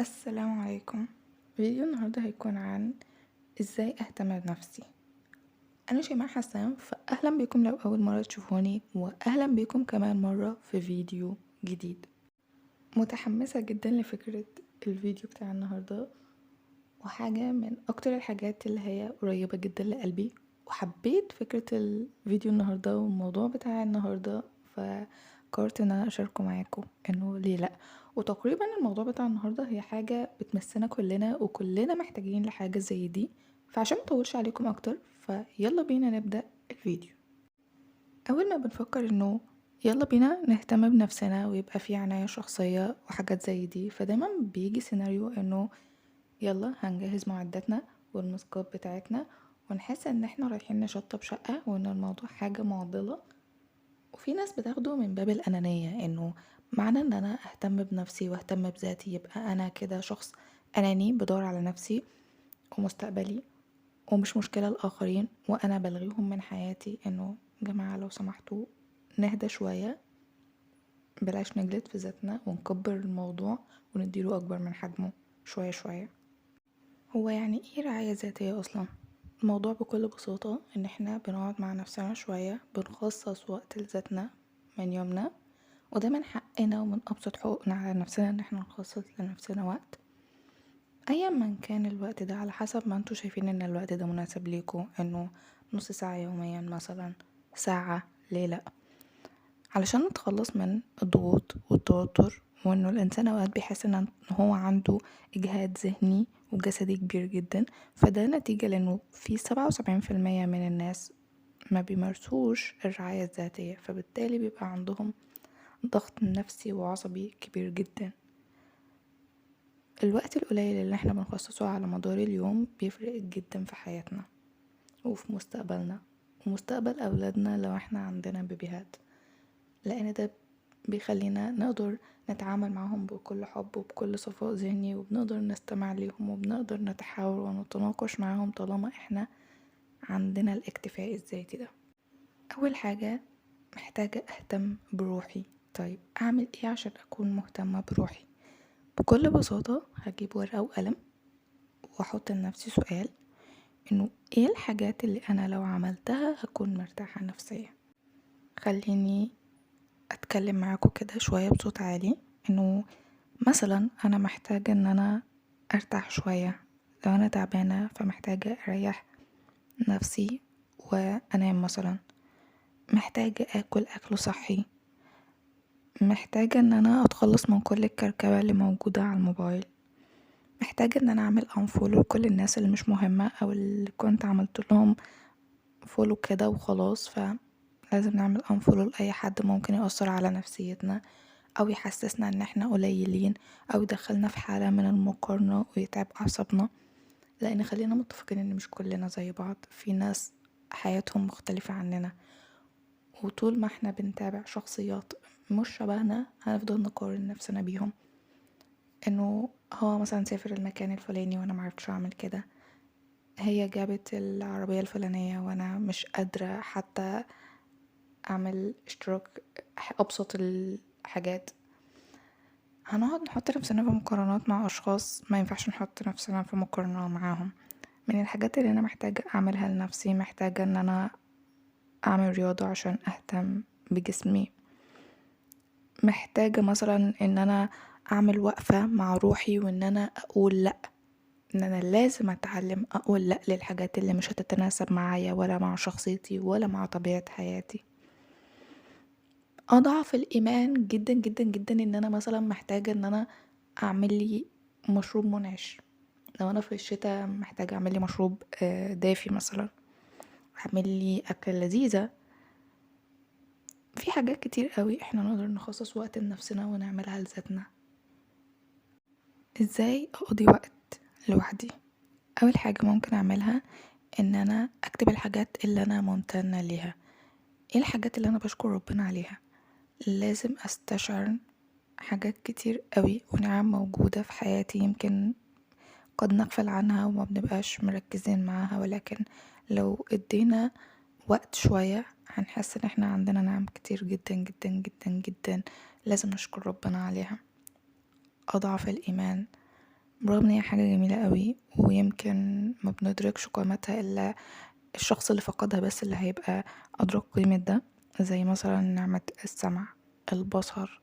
السلام عليكم. فيديو النهاردة هيكون عن ازاي اهتم بنفسي. انا شيماء حسام، فاهلا بكم لو اول مرة تشوفوني، واهلا بكم كمان مرة في فيديو جديد. متحمسة جدا لفكرة الفيديو بتاع النهاردة، وحاجة من اكتر الحاجات اللي هي قريبة جدا لقلبي، وحبيت فكرة الفيديو النهاردة والموضوع بتاع النهاردة، فقررت ان انا اشاركه معاكم انه ليه لا. وتقريبا الموضوع بتاع النهاردة هي حاجة بتمسنا كلنا، وكلنا محتاجين لحاجة زي دي. فعشان مطولش عليكم اكتر، فيلا بينا نبدأ الفيديو. اول ما بنفكر انه يلا بينا نهتم بنفسنا ويبقى في عناية شخصية وحاجات زي دي، فدايما بيجي سيناريو انه يلا هنجهز معداتنا والمسكات بتاعتنا، ونحس ان احنا رايحين نشطب شقة، وان الموضوع حاجة معضلة. وفي ناس بتاخده من باب الأنانية، انه معنى ان انا اهتم بنفسي واهتم بذاتي يبقى انا كده شخص أناني بدور على نفسي ومستقبلي، ومش مشكلة الآخرين وانا بلغيهم من حياتي. انه جماعة لو سمحتوا نهدى شوية، بلاش نجلد في ذاتنا ونكبر الموضوع ونديله أكبر من حجمه شوية شوية. هو يعني ايه رعاية ذاتية اصلا؟ الموضوع بكل بساطة ان احنا بنقعد مع نفسنا شوية، بنخصص وقت لذاتنا من يومنا، وده من حقنا ومن ابسط حقوقنا على نفسنا ان احنا نخصص لنفسنا وقت. ايا من كان الوقت ده، على حسب ما انتوا شايفين ان الوقت ده مناسب ليكوا، انه نص ساعة يوميا مثلا، ساعة، ليه لا. علشان نتخلص من الضغوط والتوتر، وانه الانسان اوقات بيحس ان هو عنده اجهاد ذهني وجسدي كبير جدا. فده نتيجة لانه في 77% من الناس ما بيمارسوش الرعاية الذاتية، فبالتالي بيبقى عندهم ضغط نفسي وعصبي كبير جدا. الوقت القليل اللي احنا بنخصصه على مدار اليوم بيفرق جدا في حياتنا وفي مستقبلنا ومستقبل أولادنا لو احنا عندنا بيبيهات، لأن ده بيخلينا نقدر نتعامل معهم بكل حب وبكل صفاء ذهني، وبنقدر نستمع ليهم وبنقدر نتحاور ونتناقش معاهم طالما احنا عندنا الاكتفاء الذاتي ده. أول حاجة محتاجة أهتم بروحي. طيب أعمل إيه عشان أكون مهتمة بروحي؟ بكل بساطة هجيب ورقة وقلم وأحط لنفسي سؤال، إنه إيه الحاجات اللي أنا لو عملتها هكون مرتاحة نفسيا. خليني أتكلم معاكم كده شوية بصوت عالي، إنه مثلا أنا محتاجة إن أنا أرتاح شوية. لو أنا تعبانة فمحتاجة أريح نفسي وأنام مثلا، محتاجة أكل أكل صحي، محتاجة ان انا اتخلص من كل الكركبة اللي موجودة على الموبايل، محتاجة ان انا اعمل انفولو لكل الناس اللي مش مهمة او اللي كنت عملت لهم فولو كده وخلاص. فلازم نعمل انفولو لاي حد ممكن يأثر على نفسيتنا او يحسسنا ان احنا قليلين او يدخلنا في حالة من المقارنة ويتعب اعصابنا. لان خلينا متفقين ان مش كلنا زي بعض، في ناس حياتهم مختلفة عننا، وطول ما احنا بنتابع شخصيات مش شبهنا هنفضل نقارن نفسنا بيهم. انه هو مثلا سافر المكان الفلاني وانا معرفتش اعمل كده، هي جابت العربية الفلانية وانا مش قادرة حتى اعمل اشتراك ابسط الحاجات. هنقعد نحط نفسنا في مقارنات مع اشخاص ما ينفعش نحط نفسنا في مقارنة معاهم. من الحاجات اللي انا محتاجة اعملها لنفسي، محتاجة ان انا اعمل رياضة عشان اهتم بجسمي، محتاجة مثلا ان انا اعمل وقفة مع روحي وان انا اقول لا، ان انا لازم اتعلم اقول لا للحاجات اللي مش هتتناسب معايا ولا مع شخصيتي ولا مع طبيعة حياتي. اضعف الايمان جدا جدا جدا ان انا مثلا محتاجة ان انا اعمل لي مشروب منعش. لو انا في الشتاء محتاجة اعمل لي مشروب دافي مثلا، اعمل لي اكل لذيذة. في حاجات كتير قوي احنا نقدر نخصص وقت لنفسنا ونعملها لذاتنا. ازاي اقضي وقت لوحدي؟ اول حاجة ممكن اعملها ان انا اكتب الحاجات اللي انا ممتنة ليها. ايه الحاجات اللي انا بشكر ربنا عليها؟ لازم استشعر حاجات كتير قوي ونعم موجودة في حياتي، يمكن قد نغفل عنها وما بنبقاش مركزين معاها، ولكن لو ادينا وقت شوية هنحس ان احنا عندنا نعم كتير جدا جدا جدا جدا، لازم نشكر ربنا عليها. اضعف الايمان برغم ان هي حاجة جميلة قوي، ويمكن ما بندركش قيمتها الا الشخص اللي فقدها بس اللي هيبقى ادرك قيمة ده. زي مثلا نعمة السمع، البصر،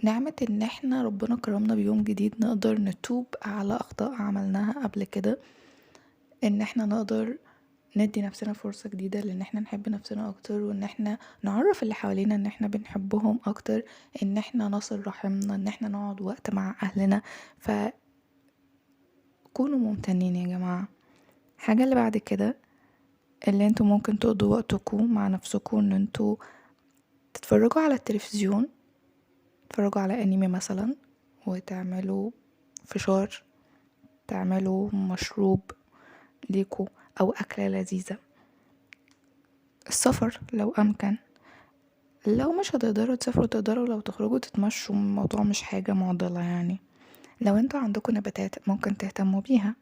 نعمة ان احنا ربنا كرمنا بيوم جديد نقدر نتوب على اخطاء عملناها قبل كده، ان احنا نقدر ندي نفسنا فرصة جديدة لان احنا نحب نفسنا اكتر، وان احنا نعرف اللي حوالينا ان احنا بنحبهم اكتر، ان احنا نصل رحمنا، ان احنا نقعد وقت مع اهلنا. فكونوا ممتنين يا جماعة. حاجة اللي بعد كده، اللي انتوا ممكن تقضوا وقتكم مع نفسكم، ان انتوا تتفرجوا على التلفزيون، تتفرجوا على انمي مثلا، وتعملوا فشار، تعملوا مشروب ليكوا او اكلة لذيذة. السفر لو امكن، لو مش هتقدروا تسافروا تقدروا لو تخرجوا تتمشوا، الموضوع مش حاجة معضلة يعني. لو انتوا عندكم نباتات ممكن تهتموا بيها.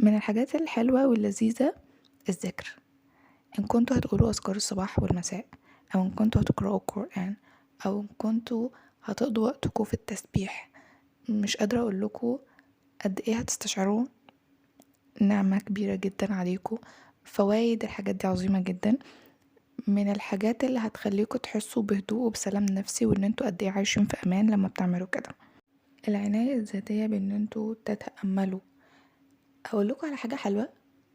من الحاجات الحلوة واللذيذة الذكر، ان كنتوا هتقولوا اذكار الصباح والمساء، او ان كنتوا هتقرأوا القرآن، او ان كنتوا هتقضوا وقتكم في التسبيح. مش قادرة اقول لكم قد ايه هتستشعروا نعمة كبيرة جدا عليكم. فوائد الحاجات دي عظيمة جدا، من الحاجات اللي هتخليكوا تحسوا بهدوء وبسلام نفسي، وان انتوا قد ايه عايشين في امان لما بتعملوا كده. العناية الذاتية بان انتوا تتأملوا. اقول لكم على حاجة حلوة،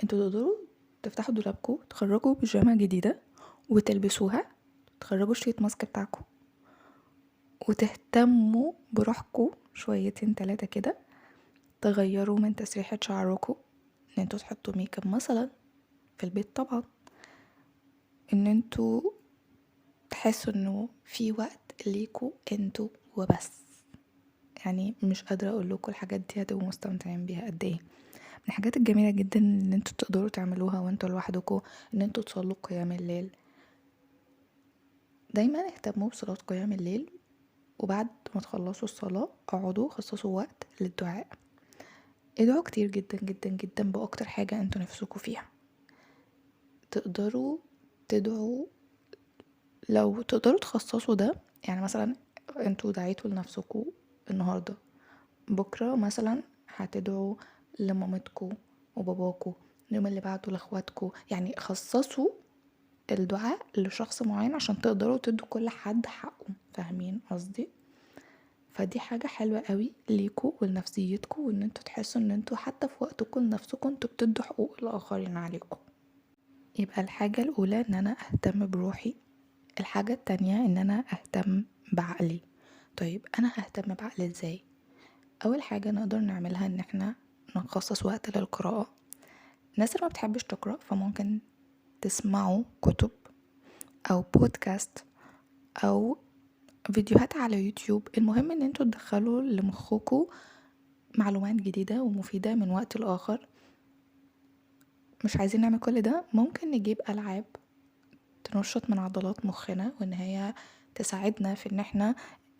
انتوا تقدروا تفتحوا دولابكم، تخرجوا بيجامة جديدة وتلبسوها، تخرجوا الشيت ماسك بتاعكم، وتهتموا بروحكم شويتين 3 كده. تغيروا من تسريحة شعركم، ان انتوا تحطوا ميك اب مثلا في البيت طبعا، ان انتوا تحسوا انه في وقت ليكوا انتوا وبس. يعني مش قادرة اقول لكم الحاجات دي هتبقوا مستمتعين بيها قد ايه. من الحاجات الجميلة جدا ان انتوا تقدروا تعملوها وانتوا لوحدكم، ان انتوا تصلوا قيام الليل. دايما اهتموا بصلاة قيام الليل، وبعد ما تخلصوا الصلاة اقعدوا خصصوا وقت للدعاء. ادعوا كتير جدا جدا جدا باكتر حاجة انتوا نفسكوا فيها. تقدروا تدعوا، لو تقدروا تخصصوا ده، يعني مثلا انتوا دعيتوا لنفسكوا النهاردة، بكرة مثلا هتدعوا لمامتكوا وباباكوا، اليوم اللي بعده لاخواتكوا. يعني خصصوا الدعاء لشخص معين عشان تقدروا تدوا كل حد حقه. فاهمين قصدي؟ فدي حاجة حلوة قوي ليكوا ولنفسيتكوا، وان انتوا تحسوا ان انتوا حتى في وقتكم لنفسكم انتوا بتدوا حقوق الاخرين عليكم. يبقى الحاجة الاولى ان انا اهتم بروحي. الحاجة التانية ان انا اهتم بعقلي. طيب انا ههتم بعقلي ازاي؟ اول حاجة نقدر نعملها ان احنا نخصص وقت للقراءة. الناس اللي ما بتحبش تقرأ فممكن تسمعوا كتب او بودكاست او فيديوهات على يوتيوب. المهم ان انتوا تدخلوا لمخكوا معلومات جديدة ومفيدة من وقت لآخر. مش عايزين نعمل كل ده، ممكن نجيب ألعاب تنشط من عضلات مخنا، وان هي تساعدنا في ان احنا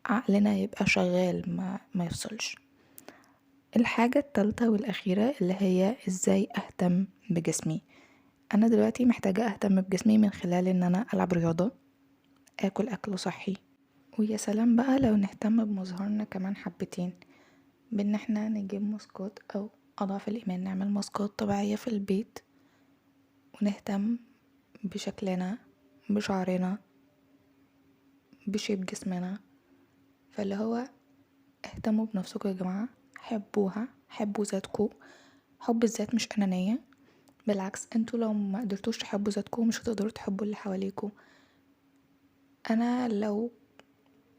عقلنا يبقى شغال ما يفصلش. الحاجة التالتة والأخيرة اللي هي ازاي اهتم بجسمي. انا دلوقتي محتاجة اهتم بجسمي من خلال ان انا العب رياضة، اكل اكل صحي، ويا سلام بقى لو نهتم بمظهرنا كمان حبتين، بان احنا نجيب ماسكات، او اضعف الايمان نعمل ماسكات طبيعية في البيت، ونهتم بشكلنا، بشعرنا، بشيب جسمنا. فاللي هو اهتموا بنفسكم يا جماعة، حبوها، حبوا ذاتكم. حب الذات مش انانية، بالعكس انتوا لو ما قدرتوش تحبوا ذاتكم مش هتقدروا تحبوا اللي حواليكم. انا لو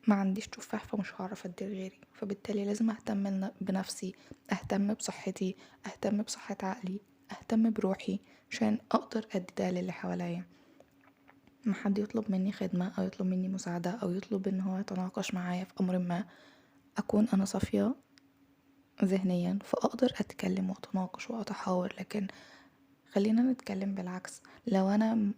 ما عنديش تفاح فمش هعرف ادي لغيري، فبالتالي لازم اهتم بنفسي، اهتم بصحتي، اهتم بصحة عقلي، اهتم بروحي عشان اقدر ادي ده للي حواليا. ما حد يطلب مني خدمة او يطلب مني مساعدة او يطلب ان هو يتناقش معايا في امر ما، اكون انا صافية ذهنيا فاقدر اتكلم واتناقش واتحاور. لكن خلينا نتكلم بالعكس، لو انا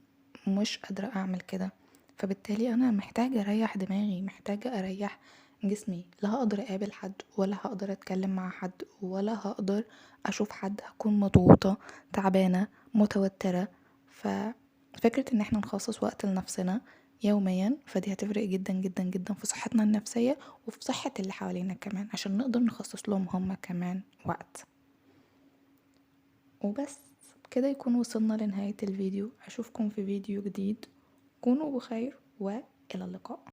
مش قادرة اعمل كده فبالتالي انا محتاجة اريح دماغي، محتاجة اريح جسمي. لا هقدر اقابل حد، ولا هقدر اتكلم مع حد، ولا هقدر اشوف حد. هكون مضغوطة، تعبانة، متوترة. ففكرة ان احنا نخصص وقت لنفسنا يوميا، فدي هتفرق جدا جدا جدا في صحتنا النفسية وفي صحة اللي حوالينا كمان، عشان نقدر نخصص لهم هما كمان وقت. وبس كده يكون وصلنا لنهاية الفيديو. أشوفكم في فيديو جديد، كونوا بخير وإلى اللقاء.